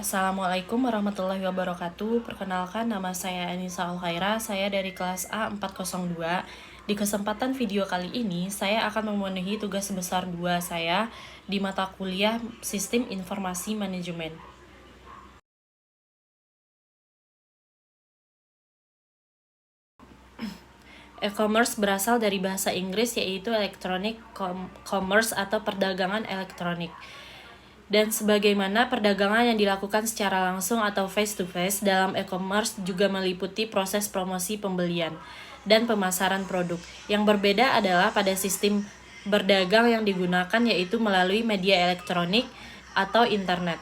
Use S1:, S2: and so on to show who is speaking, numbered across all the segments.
S1: Assalamualaikum warahmatullahi wabarakatuh. Perkenalkan, nama saya Anissa Alkhaira. Saya dari kelas A402. Di kesempatan video kali ini, saya akan memenuhi tugas besar 2 saya di mata kuliah Sistem Informasi Manajemen. E-commerce berasal dari bahasa Inggris yaitu electronic commerce atau perdagangan elektronik. Dan sebagaimana perdagangan yang dilakukan secara langsung atau face-to-face dalam e-commerce juga meliputi proses promosi pembelian dan pemasaran produk. Yang berbeda adalah pada sistem berdagang yang digunakan yaitu melalui media elektronik atau internet.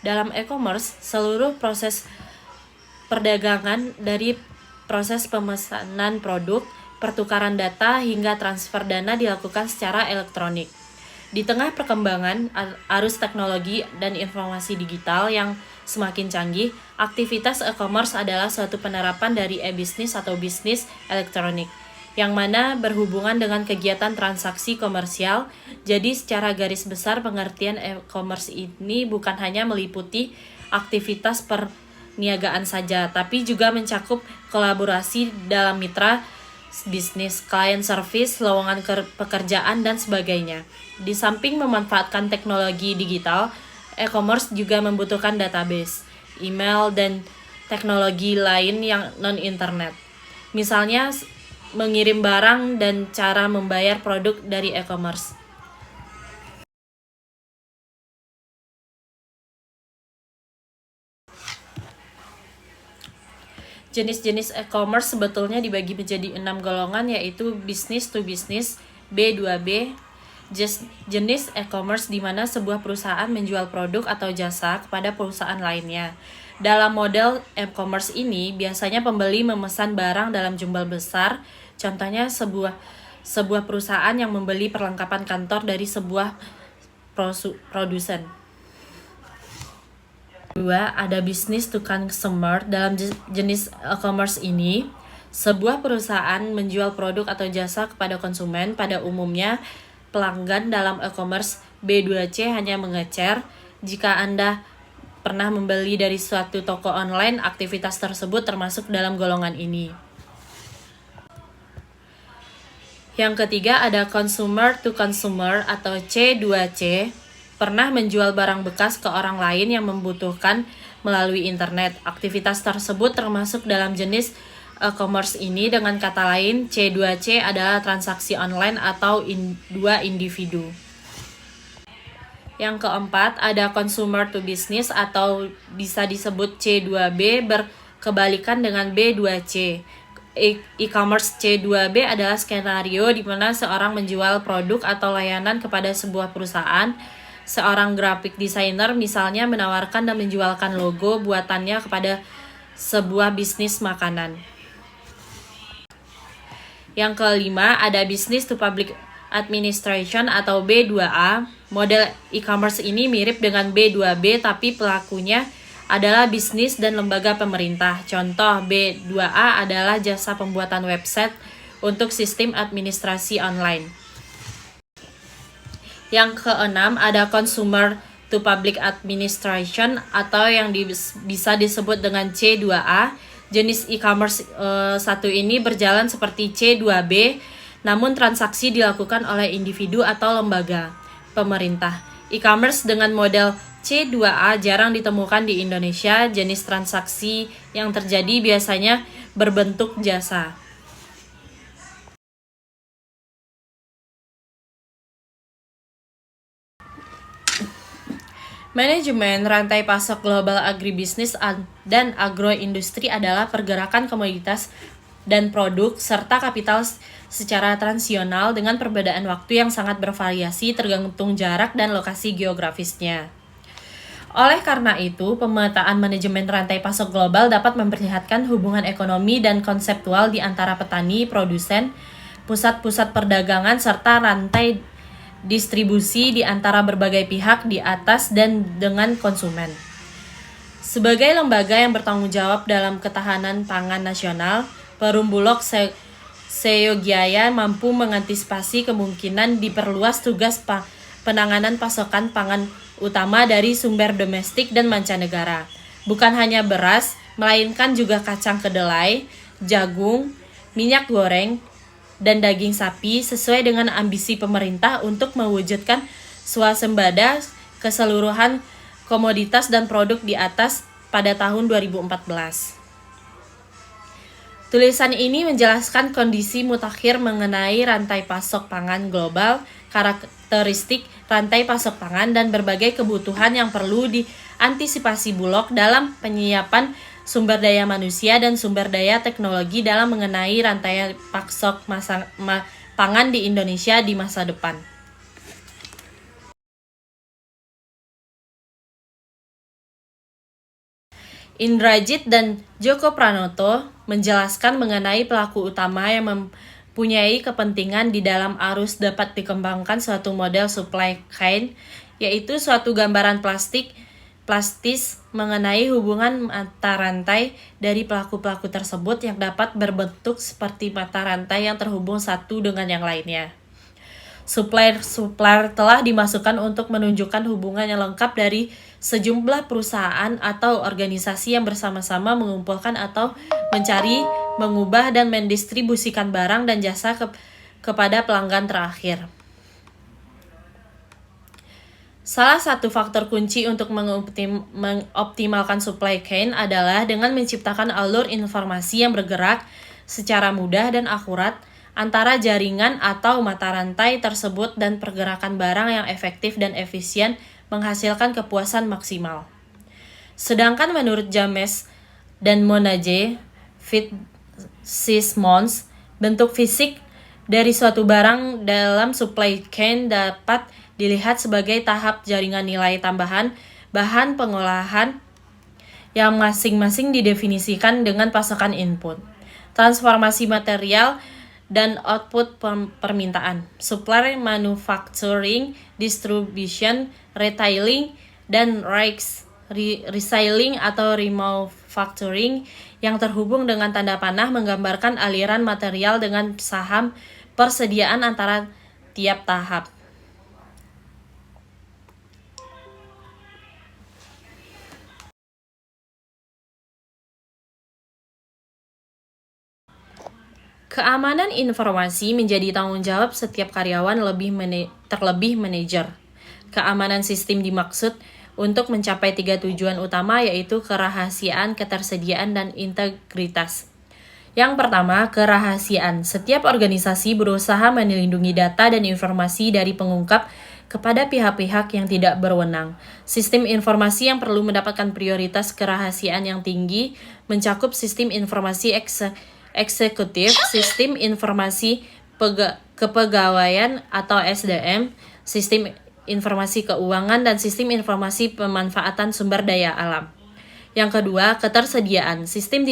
S1: Dalam e-commerce, seluruh proses perdagangan dari proses pemesanan produk, pertukaran data, hingga transfer dana dilakukan secara elektronik. Di tengah perkembangan arus teknologi dan informasi digital yang semakin canggih, aktivitas e-commerce adalah suatu penerapan dari e-bisnis atau bisnis elektronik, yang mana berhubungan dengan kegiatan transaksi komersial. Jadi secara garis besar pengertian e-commerce ini bukan hanya meliputi aktivitas perniagaan saja, tapi juga mencakup kolaborasi dalam mitra bisnis, client service, lowongan pekerjaan, dan sebagainya. Di samping memanfaatkan teknologi digital, e-commerce juga membutuhkan database, email, dan teknologi lain yang non-internet. Misalnya, mengirim barang dan cara membayar produk dari e-commerce. Jenis-jenis e-commerce sebetulnya dibagi menjadi 6 golongan, yaitu business to business, B2B, jenis e-commerce di mana sebuah perusahaan menjual produk atau jasa kepada perusahaan lainnya. Dalam model e-commerce ini, biasanya pembeli memesan barang dalam jumlah besar, contohnya sebuah perusahaan yang membeli perlengkapan kantor dari sebuah produsen. 2. Ada business to consumer. Dalam jenis e-commerce ini, sebuah perusahaan menjual produk atau jasa kepada konsumen, pada umumnya pelanggan. Dalam e-commerce, B2C hanya mengecer. Jika Anda pernah membeli dari suatu toko online, aktivitas tersebut termasuk dalam golongan ini. Yang ketiga ada consumer to consumer atau C2C, pernah menjual barang bekas ke orang lain yang membutuhkan melalui internet. Aktivitas tersebut termasuk dalam jenis e-commerce ini. Dengan kata lain, C2C adalah transaksi online atau dua individu. Yang keempat, ada consumer to business atau bisa disebut C2B, berkebalikan dengan B2C. E-commerce C2B adalah skenario di mana seorang menjual produk atau layanan kepada sebuah perusahaan. Seorang graphic designer misalnya menawarkan dan menjualkan logo buatannya kepada sebuah bisnis makanan. Yang kelima, ada business to public administration atau B2A. Model e-commerce ini mirip dengan B2B, tapi pelakunya adalah bisnis dan lembaga pemerintah. Contoh B2A adalah jasa pembuatan website untuk sistem administrasi online. Yang keenam, ada consumer to public administration atau yang bisa disebut dengan C2A. Jenis e-commerce satu ini berjalan seperti C2B, namun transaksi dilakukan oleh individu atau lembaga pemerintah. E-commerce dengan model C2A jarang ditemukan di Indonesia. Jenis transaksi yang terjadi biasanya berbentuk jasa. Manajemen rantai pasok global agribisnis dan agroindustri adalah pergerakan komoditas dan produk serta kapital secara transisional dengan perbedaan waktu yang sangat bervariasi tergantung jarak dan lokasi geografisnya. Oleh karena itu, pemetaan manajemen rantai pasok global dapat memperlihatkan hubungan ekonomi dan konseptual di antara petani, produsen, pusat-pusat perdagangan, serta rantai distribusi di antara berbagai pihak di atas dan dengan konsumen. Sebagai lembaga yang bertanggung jawab dalam ketahanan pangan nasional, Perum Bulog seyogianya mampu mengantisipasi kemungkinan diperluas tugas penanganan pasokan pangan utama dari sumber domestik dan mancanegara. Bukan hanya beras, melainkan juga kacang kedelai, jagung, minyak goreng, dan daging sapi sesuai dengan ambisi pemerintah untuk mewujudkan swasembada keseluruhan komoditas dan produk di atas pada tahun 2014. Tulisan ini menjelaskan kondisi mutakhir mengenai rantai pasok pangan global, karakteristik rantai pasok pangan, dan berbagai kebutuhan yang perlu diantisipasi Bulog dalam penyiapan sumber daya manusia dan sumber daya teknologi dalam mengenai rantai pasok pangan di Indonesia di masa depan. Indrajit dan Djoko Pranoto menjelaskan mengenai pelaku utama yang mempunyai kepentingan di dalam arus dapat dikembangkan suatu model supply chain, yaitu suatu gambaran plastis mengenai hubungan mata rantai dari pelaku-pelaku tersebut yang dapat berbentuk seperti mata rantai yang terhubung satu dengan yang lainnya. Supplier telah dimasukkan untuk menunjukkan hubungan yang lengkap dari sejumlah perusahaan atau organisasi yang bersama-sama mengumpulkan atau mencari, mengubah, dan mendistribusikan barang dan jasa kepada pelanggan terakhir. Salah satu faktor kunci untuk mengoptimalkan supply chain adalah dengan menciptakan alur informasi yang bergerak secara mudah dan akurat antara jaringan atau mata rantai tersebut dan pergerakan barang yang efektif dan efisien menghasilkan kepuasan maksimal. Sedangkan menurut James dan Monage Fitzsimmons, bentuk fisik dari suatu barang dalam supply chain dapat dilihat sebagai tahap jaringan nilai tambahan bahan pengolahan yang masing-masing didefinisikan dengan pasokan input, transformasi material, dan output permintaan, supply, manufacturing, distribution, retailing, dan reselling atau remanufacturing yang terhubung dengan tanda panah menggambarkan aliran material dengan saham persediaan antara tiap tahap. Keamanan informasi menjadi tanggung jawab setiap karyawan terlebih manajer. Keamanan sistem dimaksud untuk mencapai 3 tujuan utama, yaitu kerahasiaan, ketersediaan, dan integritas. Yang pertama, kerahasiaan. Setiap organisasi berusaha melindungi data dan informasi dari pengungkap kepada pihak-pihak yang tidak berwenang. Sistem informasi yang perlu mendapatkan prioritas kerahasiaan yang tinggi mencakup sistem informasi eksekutif, sistem informasi kepegawaian atau SDM, sistem informasi keuangan, dan sistem informasi pemanfaatan sumber daya alam. Yang kedua, ketersediaan. Sistem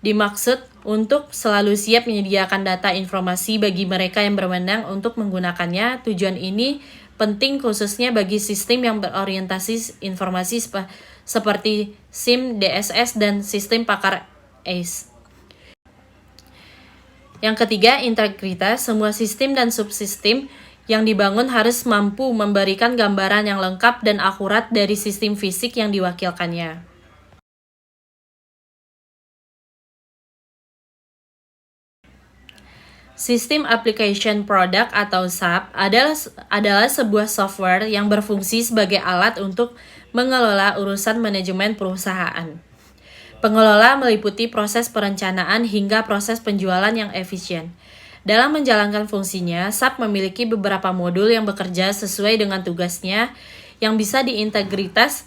S1: dimaksud untuk selalu siap menyediakan data informasi bagi mereka yang berwenang untuk menggunakannya. Tujuan ini penting khususnya bagi sistem yang berorientasi informasi seperti SIM, DSS, dan sistem pakar ACE. Yang ketiga, integritas. Semua sistem dan subsistem yang dibangun harus mampu memberikan gambaran yang lengkap dan akurat dari sistem fisik yang diwakilkannya. Sistem Application Product atau SAP adalah sebuah software yang berfungsi sebagai alat untuk mengelola urusan manajemen perusahaan. Pengelola meliputi proses perencanaan hingga proses penjualan yang efisien. Dalam menjalankan fungsinya, SAP memiliki beberapa modul yang bekerja sesuai dengan tugasnya yang bisa diintegritas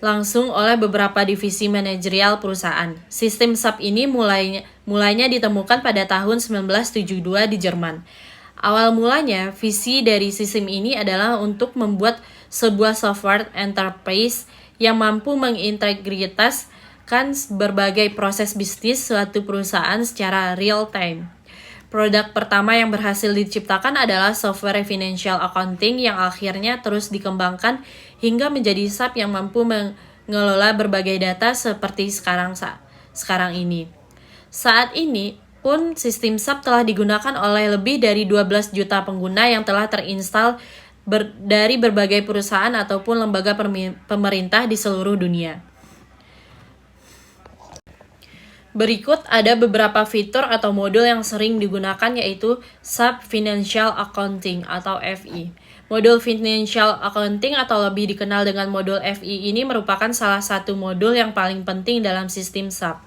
S1: langsung oleh beberapa divisi manajerial perusahaan. Sistem SAP ini mulainya ditemukan pada tahun 1972 di Jerman. Awal mulanya, visi dari sistem ini adalah untuk membuat sebuah software enterprise yang mampu mengintegritas berbagai proses bisnis suatu perusahaan secara real time. Produk pertama yang berhasil diciptakan adalah software financial accounting yang akhirnya terus dikembangkan hingga menjadi SAP yang mampu mengelola berbagai data seperti sekarang ini. Saat ini pun sistem SAP telah digunakan oleh lebih dari 12 juta pengguna yang telah terinstall dari berbagai perusahaan ataupun lembaga pemerintah di seluruh dunia. Berikut ada beberapa fitur atau modul yang sering digunakan, yaitu SAP Financial Accounting atau FI. Modul Financial Accounting atau lebih dikenal dengan modul FI ini merupakan salah satu modul yang paling penting dalam sistem SAP.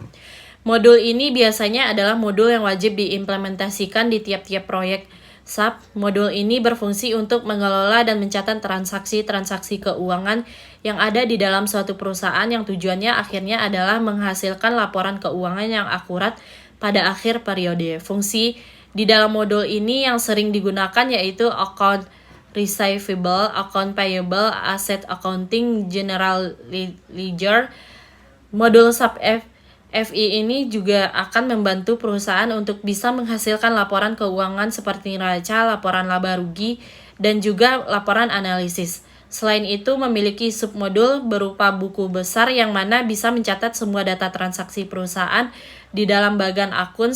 S1: Modul ini biasanya adalah modul yang wajib diimplementasikan di tiap-tiap proyek SAP. Modul ini berfungsi untuk mengelola dan mencatat transaksi-transaksi keuangan yang ada di dalam suatu perusahaan, yang tujuannya akhirnya adalah menghasilkan laporan keuangan yang akurat pada akhir periode. Fungsi di dalam modul ini yang sering digunakan yaitu account receivable, account payable, asset accounting, general ledger. Modul SAP FI ini juga akan membantu perusahaan untuk bisa menghasilkan laporan keuangan seperti neraca, laporan laba rugi, dan juga laporan analisis. Selain itu, memiliki submodul berupa buku besar yang mana bisa mencatat semua data transaksi perusahaan di dalam bagian akun.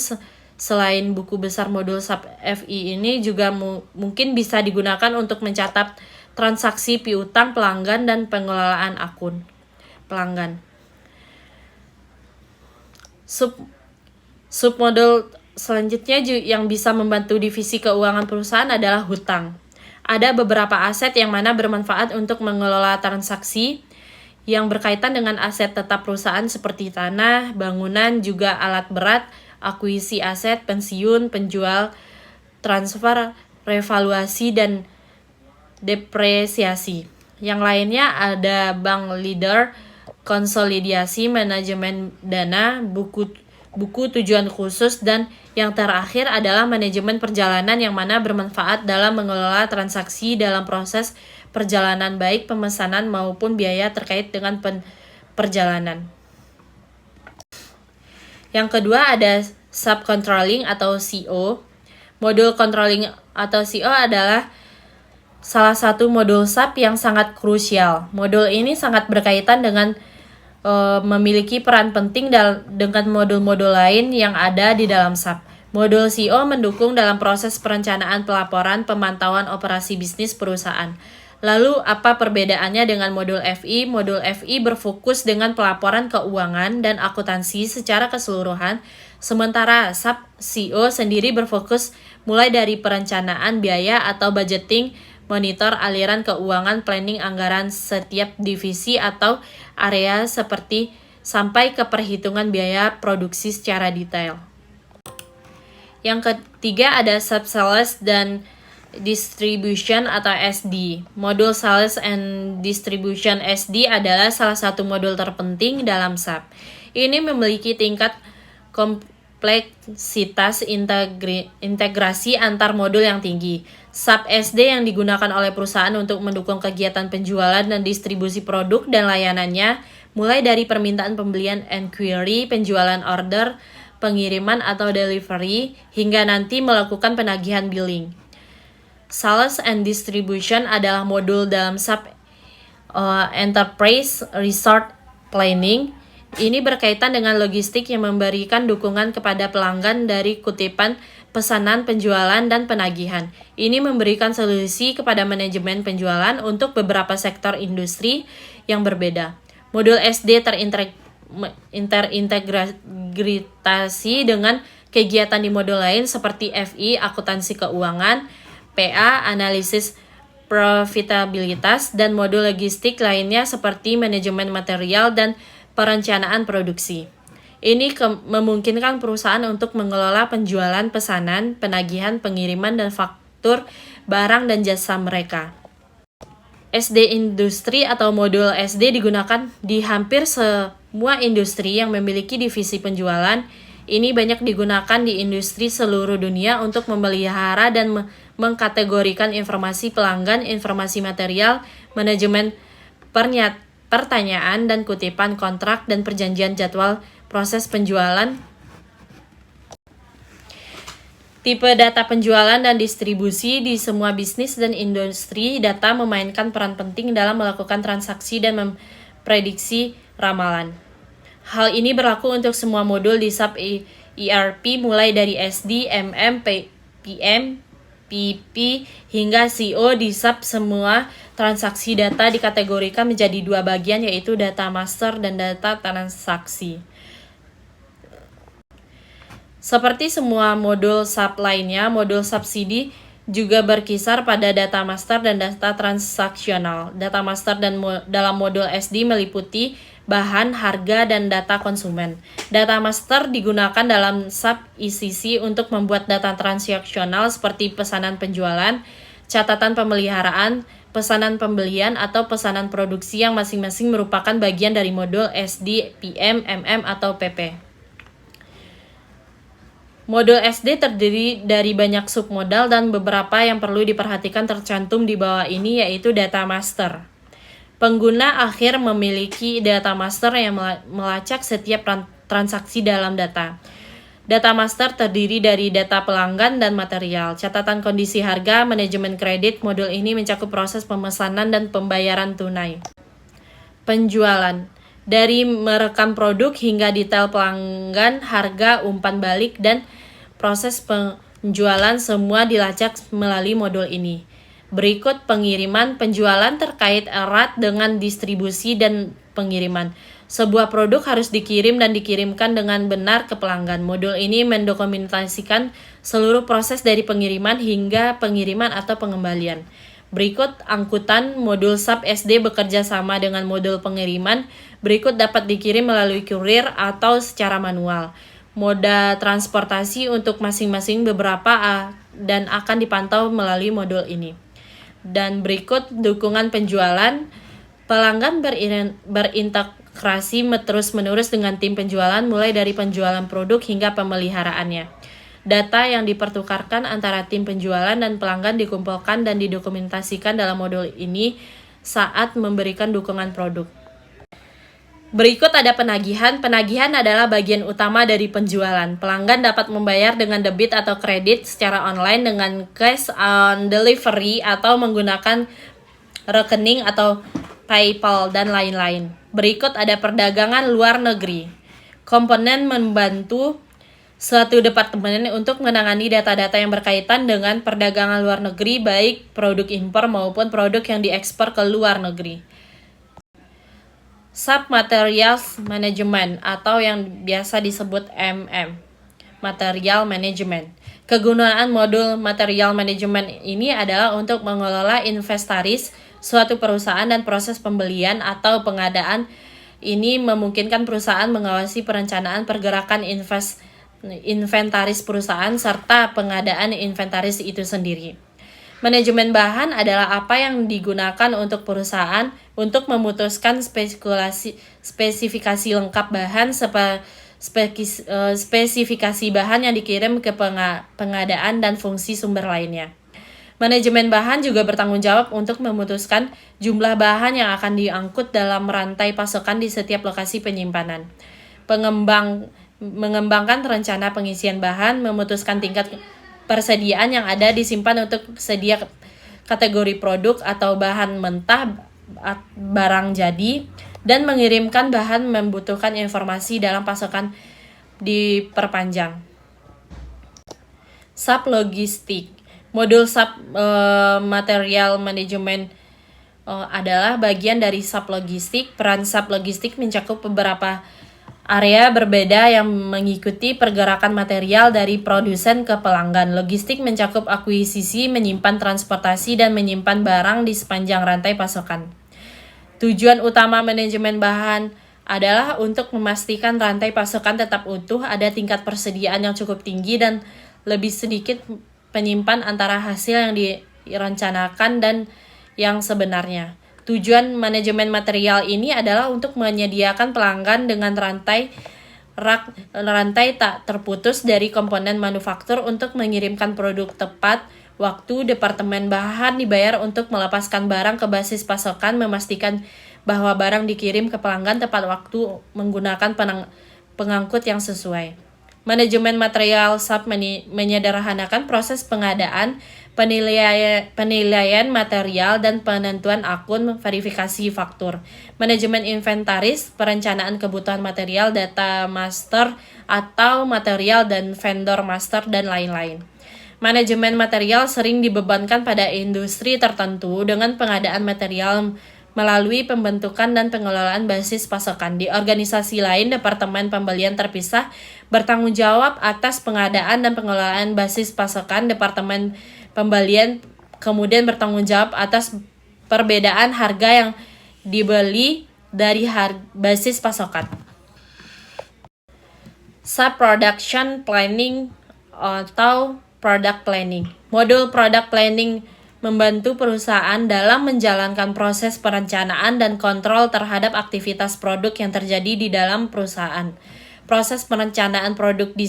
S1: Selain buku besar, modul SAP FI ini juga mungkin bisa digunakan untuk mencatat transaksi piutang pelanggan dan pengelolaan akun pelanggan. Submodul selanjutnya yang bisa membantu divisi keuangan perusahaan adalah hutang. Ada beberapa aset yang mana bermanfaat untuk mengelola transaksi yang berkaitan dengan aset tetap perusahaan seperti tanah, bangunan, juga alat berat, akuisisi aset, pensiun, penjual, transfer, revaluasi, dan depresiasi. Yang lainnya ada bank leader, konsolidasi, manajemen dana, buku tujuan khusus, dan yang terakhir adalah manajemen perjalanan yang mana bermanfaat dalam mengelola transaksi dalam proses perjalanan, baik pemesanan maupun biaya terkait dengan perjalanan. Yang kedua ada SAP Controlling atau CO. Modul Controlling atau CO adalah salah satu modul SAP yang sangat krusial. Modul ini sangat berkaitan dengan memiliki peran penting dengan modul-modul lain yang ada di dalam SAP. Modul CO mendukung dalam proses perencanaan, pelaporan, pemantauan operasi bisnis perusahaan. Lalu apa perbedaannya dengan modul FI? Modul FI berfokus dengan pelaporan keuangan dan akuntansi secara keseluruhan, sementara SAP CO sendiri berfokus mulai dari perencanaan biaya atau budgeting, monitor aliran keuangan, planning anggaran setiap divisi atau area seperti sampai ke perhitungan biaya produksi secara detail. Yang ketiga ada SAP Sales dan Distribution atau SD. Modul Sales and Distribution SD adalah salah satu modul terpenting dalam SAP. Ini memiliki tingkat kompleksitas integrasi antar modul yang tinggi. SAP SD yang digunakan oleh perusahaan untuk mendukung kegiatan penjualan dan distribusi produk dan layanannya, mulai dari permintaan pembelian enquiry, penjualan order, pengiriman atau delivery, hingga nanti melakukan penagihan billing. Sales and Distribution adalah modul dalam SAP Enterprise Resource Planning. Ini berkaitan dengan logistik yang memberikan dukungan kepada pelanggan dari kutipan pesanan, penjualan, dan penagihan. Ini memberikan solusi kepada manajemen penjualan untuk beberapa sektor industri yang berbeda. Modul SD terintegrasi dengan kegiatan di modul lain seperti FI, akuntansi keuangan, PA, analisis profitabilitas, dan modul logistik lainnya seperti manajemen material dan perencanaan produksi. Ini memungkinkan perusahaan untuk mengelola penjualan, pesanan, penagihan, pengiriman, dan faktur barang dan jasa mereka. SD industri atau modul SD digunakan di hampir semua industri yang memiliki divisi penjualan. Ini banyak digunakan di industri seluruh dunia untuk memelihara dan mengkategorikan informasi pelanggan, informasi material, manajemen pertanyaan dan kutipan kontrak, dan perjanjian jadwal proses penjualan. Tipe data penjualan dan distribusi di semua bisnis dan industri. Data memainkan peran penting dalam melakukan transaksi dan memprediksi ramalan. Hal ini berlaku untuk semua modul di SAP ERP mulai dari SD, MM, PM, PP hingga CO di SAP. Semua transaksi data dikategorikan menjadi dua bagian, yaitu data master dan data transaksi. Seperti semua modul SAP lainnya, modul subsidi juga berkisar pada data master dan data transaksional. Data master dalam modul SD meliputi bahan, harga, dan data konsumen. Data master digunakan dalam SAP ECC untuk membuat data transaksional seperti pesanan penjualan, catatan pemeliharaan, pesanan pembelian, atau pesanan produksi yang masing-masing merupakan bagian dari modul SD, PM, MM, atau PP. Modul SD terdiri dari banyak submodal dan beberapa yang perlu diperhatikan tercantum di bawah ini, yaitu data master. Pengguna akhir memiliki data master yang melacak setiap transaksi dalam data. Data master terdiri dari data pelanggan dan material, catatan kondisi harga, manajemen kredit. Modul ini mencakup proses pemesanan dan pembayaran tunai. Penjualan. Dari merekam produk hingga detail pelanggan, harga, umpan balik, dan proses penjualan semua dilacak melalui modul ini. Berikut pengiriman. Penjualan terkait erat dengan distribusi dan pengiriman. Sebuah produk harus dikirim dan dikirimkan dengan benar ke pelanggan. Modul ini mendokumentasikan seluruh proses dari pengiriman hingga pengiriman atau pengembalian. Berikut angkutan. Modul SAP SD bekerja sama dengan modul pengiriman. Berikut dapat dikirim melalui kurir atau secara manual. Moda transportasi untuk masing-masing beberapa dan akan dipantau melalui modul ini. Dan berikut dukungan penjualan. Pelanggan berintegrasi terus-menerus dengan tim penjualan mulai dari penjualan produk hingga pemeliharaannya. Data yang dipertukarkan antara tim penjualan dan pelanggan dikumpulkan dan didokumentasikan dalam modul ini saat memberikan dukungan produk. Berikut ada penagihan. Penagihan adalah bagian utama dari penjualan. Pelanggan dapat membayar dengan debit atau kredit secara online dengan cash on delivery atau menggunakan rekening atau PayPal dan lain-lain. Berikut ada perdagangan luar negeri. Komponen membantu suatu departemen untuk menangani data-data yang berkaitan dengan perdagangan luar negeri, baik produk impor maupun produk yang diekspor ke luar negeri. SAP Materials Management atau yang biasa disebut MM, Material Management. Kegunaan modul Material Management ini adalah untuk mengelola inventaris suatu perusahaan dan proses pembelian atau pengadaan. Ini memungkinkan perusahaan mengawasi perencanaan pergerakan inventaris perusahaan serta pengadaan inventaris itu sendiri. Manajemen bahan adalah apa yang digunakan untuk perusahaan untuk memutuskan spesifikasi lengkap bahan, spesifikasi bahan yang dikirim ke pengadaan dan fungsi sumber lainnya. Manajemen bahan juga bertanggung jawab untuk memutuskan jumlah bahan yang akan diangkut dalam rantai pasokan di setiap lokasi penyimpanan. Mengembangkan rencana pengisian bahan, memutuskan tingkat persediaan yang ada disimpan untuk sedia kategori produk atau bahan mentah, barang jadi, dan mengirimkan bahan membutuhkan informasi dalam pasokan diperpanjang. SAP Logistik. Modul SAP Material Management adalah bagian dari SAP Logistik. Peran SAP Logistik mencakup beberapa area berbeda yang mengikuti pergerakan material dari produsen ke pelanggan. Logistik mencakup akuisisi, menyimpan, transportasi, dan menyimpan barang di sepanjang rantai pasokan. Tujuan utama manajemen bahan adalah untuk memastikan rantai pasokan tetap utuh, ada tingkat persediaan yang cukup tinggi, dan lebih sedikit penyimpan antara hasil yang direncanakan dan yang sebenarnya. Tujuan manajemen material ini adalah untuk menyediakan pelanggan dengan rantai tak terputus dari komponen manufaktur untuk mengirimkan produk tepat waktu. Departemen bahan dibayar untuk melepaskan barang ke basis pasokan, memastikan bahwa barang dikirim ke pelanggan tepat waktu menggunakan pengangkut yang sesuai. Manajemen material SAP menyederhanakan proses pengadaan, penilaian material, dan penentuan akun verifikasi faktur. Manajemen inventaris, perencanaan kebutuhan material, data master atau material dan vendor master, dan lain-lain. Manajemen material sering dibebankan pada industri tertentu dengan pengadaan material melalui pembentukan dan pengelolaan basis pasokan. Di organisasi lain, Departemen Pembelian terpisah bertanggung jawab atas pengadaan dan pengelolaan basis pasokan. Departemen Pembelian kemudian bertanggung jawab atas perbedaan harga yang dibeli dari basis pasokan. Sub-production planning atau product planning. Modul product planning membantu perusahaan dalam menjalankan proses perencanaan dan kontrol terhadap aktivitas produk yang terjadi di dalam perusahaan. Proses perencanaan produk di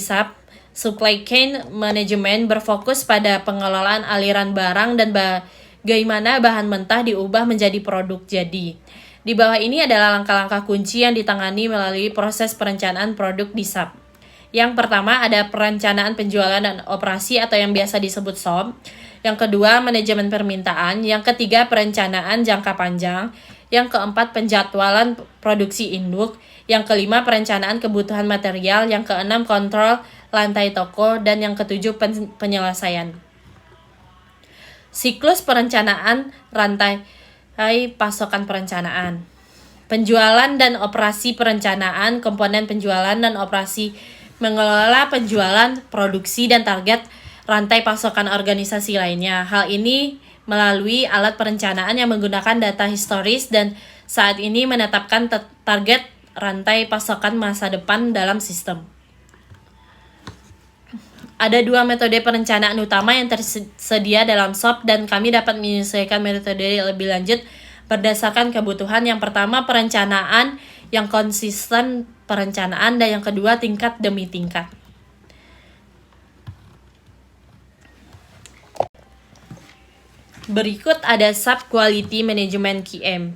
S1: supply chain management berfokus pada pengelolaan aliran barang dan bagaimana bahan mentah diubah menjadi produk jadi. Di bawah ini adalah langkah-langkah kunci yang ditangani melalui proses perencanaan produk di SAP. Yang pertama ada perencanaan penjualan dan operasi atau yang biasa disebut SOP. Yang kedua, manajemen permintaan. Yang ketiga, perencanaan jangka panjang. Yang keempat, penjadwalan produksi induk. Yang kelima, perencanaan kebutuhan material. Yang keenam, kontrol lantai toko. Dan yang ketujuh, penyelesaian. Siklus perencanaan rantai pasokan perencanaan. Penjualan dan operasi perencanaan, komponen penjualan dan operasi mengelola penjualan, produksi, dan target rantai pasokan organisasi lainnya. Hal ini melalui alat perencanaan yang menggunakan data historis dan saat ini menetapkan target rantai pasokan masa depan dalam sistem. Ada dua metode perencanaan utama yang tersedia dalam SOP dan kami dapat menyesuaikan metode lebih lanjut berdasarkan kebutuhan. Yang pertama, perencanaan yang konsisten perencanaan, dan yang kedua, tingkat demi tingkat. Berikut ada sub quality management QM.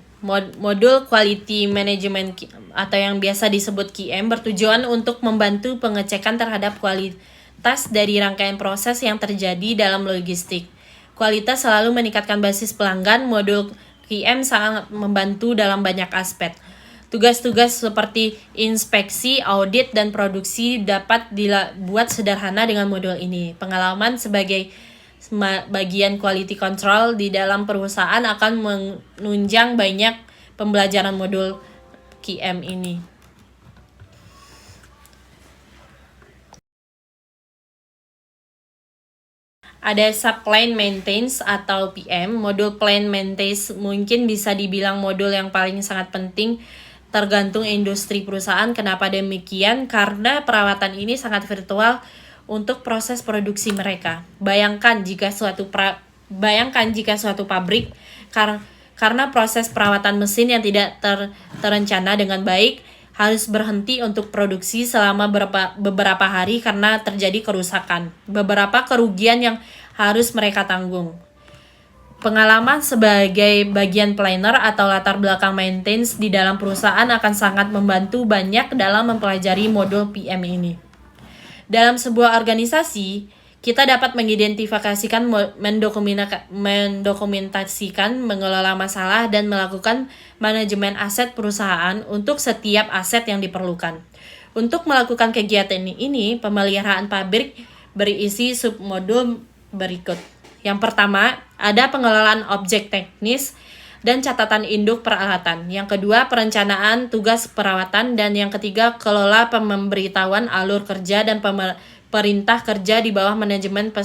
S1: Modul quality management atau yang biasa disebut QM bertujuan untuk membantu pengecekan terhadap kualitas dari rangkaian proses yang terjadi dalam logistik. Kualitas selalu meningkatkan basis pelanggan. Modul QM sangat membantu dalam banyak aspek. Tugas-tugas seperti inspeksi, audit, dan produksi dapat dibuat sederhana dengan modul ini. Pengalaman sebagai bagian quality control di dalam perusahaan akan menunjang banyak pembelajaran modul QM ini. Ada sub-plan maintenance atau PM. Modul plan maintenance mungkin bisa dibilang modul yang paling sangat penting tergantung industri perusahaan. Kenapa demikian? Karena perawatan ini sangat virtual untuk proses produksi mereka. Bayangkan jika suatu pabrik karena proses perawatan mesin yang tidak terencana dengan baik harus berhenti untuk produksi selama beberapa hari karena terjadi kerusakan. Beberapa kerugian yang harus mereka tanggung. Pengalaman sebagai bagian planner atau latar belakang maintenance di dalam perusahaan akan sangat membantu banyak dalam mempelajari modul PM ini. Dalam sebuah organisasi, kita dapat mengidentifikasikan, mendokumentasikan, mengelola masalah, dan melakukan manajemen aset perusahaan untuk setiap aset yang diperlukan. Untuk melakukan kegiatan ini, pemeliharaan pabrik berisi submodul berikut. Yang pertama, ada pengelolaan objek teknis dan catatan induk peralatan. Yang kedua, perencanaan tugas perawatan. Dan yang ketiga, kelola pemberitahuan alur kerja dan perintah kerja di bawah manajemen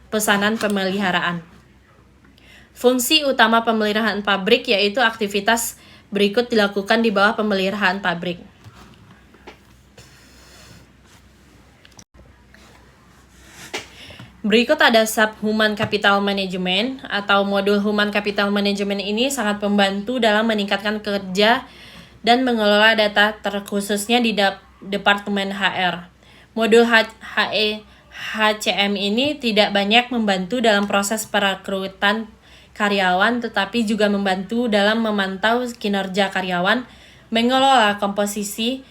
S1: pesanan pemeliharaan. Fungsi utama pemeliharaan pabrik yaitu aktivitas berikut dilakukan di bawah pemeliharaan pabrik. Berikut ada sub Human Capital Management atau modul Human Capital Management ini sangat membantu dalam meningkatkan kerja dan mengelola data terkhususnya di Departemen HR. Modul HCM ini tidak banyak membantu dalam proses perekrutan karyawan tetapi juga membantu dalam memantau kinerja karyawan, mengelola komposisi,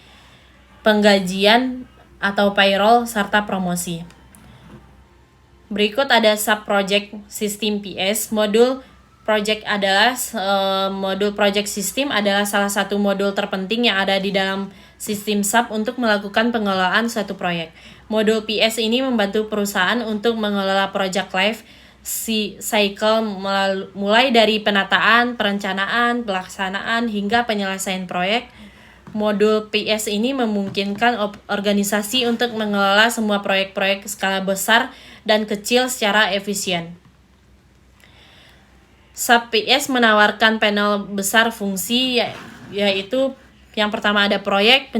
S1: penggajian atau payroll, serta promosi. Berikut ada sub-project Sistem PS. Modul Project adalah modul project system adalah salah satu modul terpenting yang ada di dalam sistem SAP untuk melakukan pengelolaan suatu proyek. Modul PS ini membantu perusahaan untuk mengelola project life cycle mulai dari penataan, perencanaan, pelaksanaan hingga penyelesaian proyek. Modul PS ini memungkinkan organisasi untuk mengelola semua proyek-proyek skala besar dan kecil secara efisien. SAP PS menawarkan panel besar fungsi yaitu yang pertama ada proyek,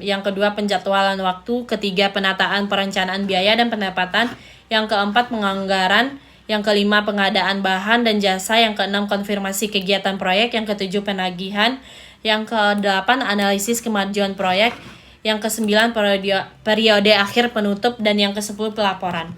S1: yang kedua penjadwalan waktu, ketiga penataan perencanaan biaya dan pendapatan, yang keempat penganggaran, yang kelima pengadaan bahan dan jasa, yang keenam konfirmasi kegiatan proyek, yang ketujuh penagihan, yang kedelapan analisis kemajuan proyek, yang kesembilan periode akhir penutup, dan yang kesepuluh pelaporan.